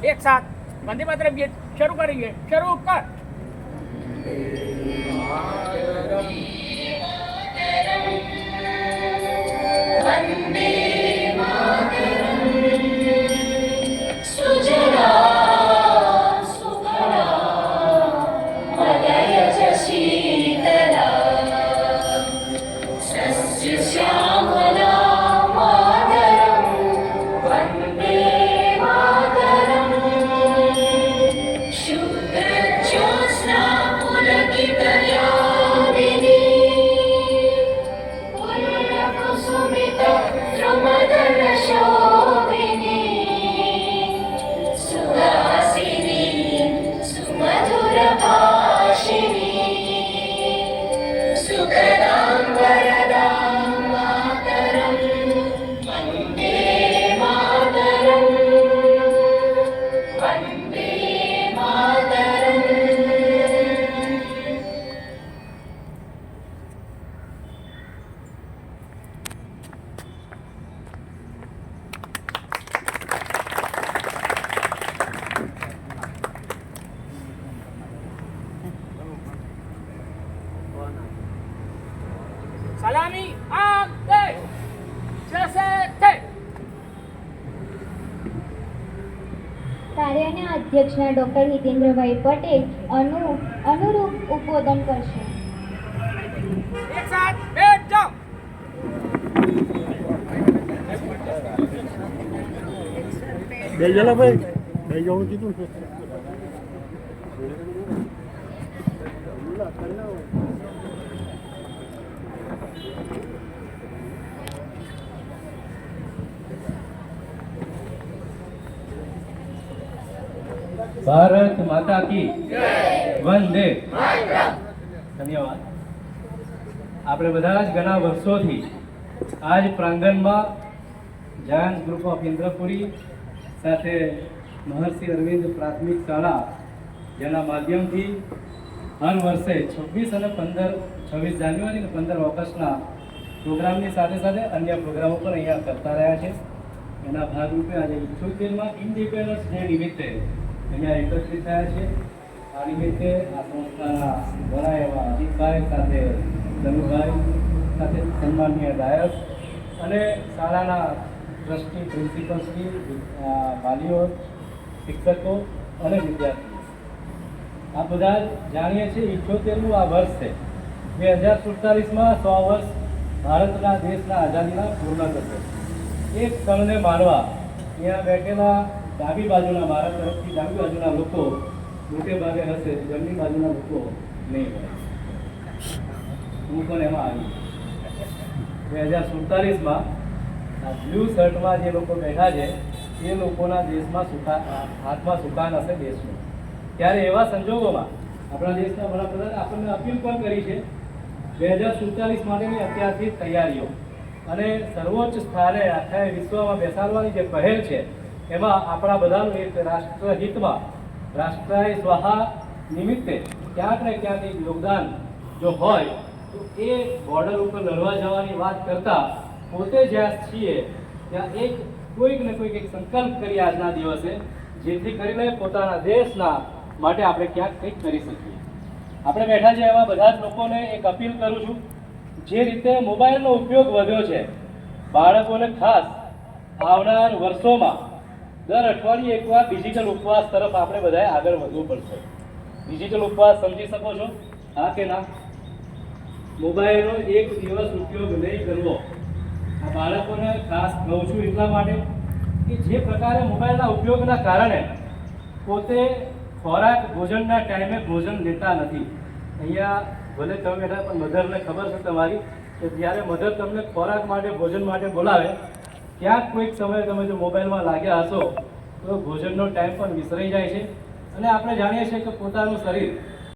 एक साथ वंदे मातरम गीत शुरू करेंगे। शुरू कर। वंदे मातरम सुजला सुफला मलयज शीतला सस्य श्यामला मातरम वंदे मातरम शुद्ध ज्योत्स्ना पुलकितयामिनी पुलकुसुमित द्रुमदल शोभिनी सुहासिनी सुमधुर भाषिणी सुखदां वरदां मातरं वन्दे मातरं वन्दे मातरं। सलामी आगे जैसे थे। કાર્યના અધ્યક્ષના ડૉક્ટર હિતેન્દ્રભાઈ પટેલ અનુરૂપ ઉદ્બોધન કરશે। एक साथ बैठ जाओ। બેસેલા ભાઈ બેસી જવું કીધું છે। ભારત માતા કી વંદે ધન્યવાદ। આપણે બધા જ ઘણા વર્ષોથી આજ પ્રાંગણમાં જાયન્ટ ગ્રુપ ઓફ ઇન્દ્રપુરી સાથે મહર્ષિ અરવિંદ પ્રાથમિક શાળા જેના માધ્યમથી હર વર્ષે 26 અને 26 જાન્યુઆરી અને 15 ઓગસ્ટના પ્રોગ્રામની સાથે સાથે અન્ય પ્રોગ્રામો પણ અહીંયા કરતા રહ્યા છે। એના ભાગરૂપે આજે 78માં ઇન્ડિપેન્ડન્સ ડે નિમિત્તે અહીંયા એકત્રિત થયા છે। આ નિમિત્તે આ સંસ્થાના વડા એવા અજીતભાઈ સાથે ધનુભાઈ સાથે સન્માનીય ડાયસ અને શાળાના ટ્રસ્ટી પ્રિન્સિપલશ્રી વાલીઓ શિક્ષકો અને વિદ્યાર્થીઓ આ બધા જ જાણીએ છીએ 78મું આ વર્ષ છે। 2047માં 100 વર્ષ ભારતના દેશના આઝાદીના પૂર્ણ થશે। એક ક્ષણને માનવા અહીંયા બેઠેલા ડાબી બાજુના મારા તરફથી ડાબી બાજુના લોકો મોટે ભાગે હશે, જમણી બાજુના લોકો નહીં હોય। હું પણ એમાં આવી 2047માં આ બ્લુ શર્ટમાં જે લોકો બેઠા છે એ લોકોના દેશમાં હાથમાં સુકાન હશે દેશનું। ત્યારે એવા સંજોગોમાં આપણા દેશના વડાપ્રધાન આપણને અપીલ પણ કરી છે 2047 માટેની અત્યારથી તૈયારીઓ અને સર્વોચ્ચ સ્થાને આખા વિશ્વમાં બેસાડવાની જે પહેલ છે એમાં આપણા બધાનું એક રાષ્ટ્રહિતમાં રાષ્ટ્રાય સ્વાહા નિમિત્તે ક્યાંક ને ક્યાંક એક યોગદાન જો હોય તો એ બોર્ડર ઉપર લડવા જવાની વાત કરતાં પોતે જ્યાં છીએ ત્યાં કોઈક ને કોઈક એક સંકલ્પ કરીએ આજના દિવસે, જેથી કરીને પોતાના દેશના માટે આપણે ક્યાંક કંઈક કરી શકીએ। આપણે બેઠા છે એવા બધા જ લોકોને એક અપીલ કરું છું, જે રીતે મોબાઈલનો ઉપયોગ વધ્યો છે, બાળકોને ખાસ આવનાર વર્ષોમાં દર અઠવાડિયે એકવાર ડિજિટલ ઉપવાસ તરફ આપણે બધાએ આગળ વધવું પડશે। ડિજિટલ ઉપવાસ સમજી શકો છો? હા કે ના? મોબાઈલનો એક દિવસ ઉપયોગ નહીં કરવો। આ બાળકોને ખાસ કહું છું એટલા માટે કે જે પ્રકારે મોબાઈલના ઉપયોગના કારણે પોતે ખોરાક ભોજનના ટાઈમે ભોજન લેતા નથી। અહીંયા ભલે તમે બેઠા પણ મધરને ખબર છે તમારી કે જ્યારે મધર તમને ખોરાક માટે ભોજન માટે બોલાવે ક્યાંક કોઈક સમયે તમે જો મોબાઈલમાં લાગ્યા હશો તો ભોજનનો ટાઈમ પણ વિસરાઈ જાય છે। અને આપણે જાણીએ છીએ કે પોતાનું શરીર